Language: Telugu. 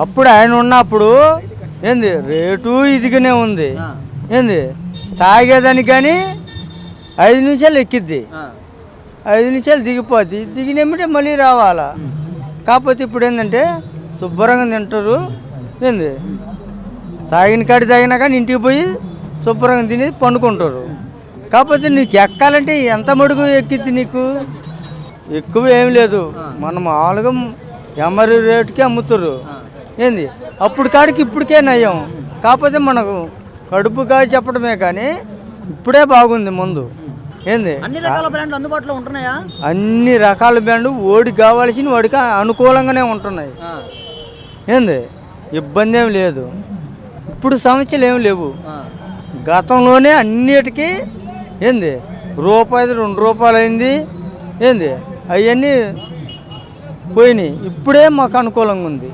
అప్పుడు ఆయన ఉన్నప్పుడు ఏంది రేటు ఇదిగానే ఉంది. ఏంది తాగేదానికి కానీ 5 నిమిషాలు ఎక్కిద్ది, 5 నిమిషాలు దిగిపోద్ది, దిగినమ్మటే మళ్ళీ రావాలా. కాకపోతే ఇప్పుడు ఏంటంటే శుభ్రంగా తింటారు. ఏంది తాగిన కాడి తాగినా కానీ ఇంటికి పోయి శుభ్రంగా తిని పండుకుంటారు. కాకపోతే నీకు ఎక్కాలంటే ఎంత మడుగు ఎక్కిద్ది నీకు? ఎక్కువ ఏం లేదు, మనం మామూలుగా ఎమరి రేటుకి అమ్ముతారు. ఏంది అప్పుడు కాడికి ఇప్పటికే నయం. కాకపోతే మనకు కడుపు కాయ చెప్పడమే కానీ ఇప్పుడే బాగుంది ముందు. ఏంది అన్ని రకాల బ్రాండ్లు అందుబాటులో ఉంటున్నాయా? అన్ని రకాల బ్రాండ్లు ఓడికి కావాల్సిన వాడికి అనుకూలంగానే ఉంటున్నాయి. ఏంది ఇబ్బంది ఏమి లేదు, ఇప్పుడు సమస్యలు ఏమి లేవు. గతంలోనే అన్నిటికీ ఏంది రూపాయి 2 రూపాయలు అయింది. ఏంది అవన్నీ పోయినాయి, ఇప్పుడే మాకు అనుకూలంగా ఉంది.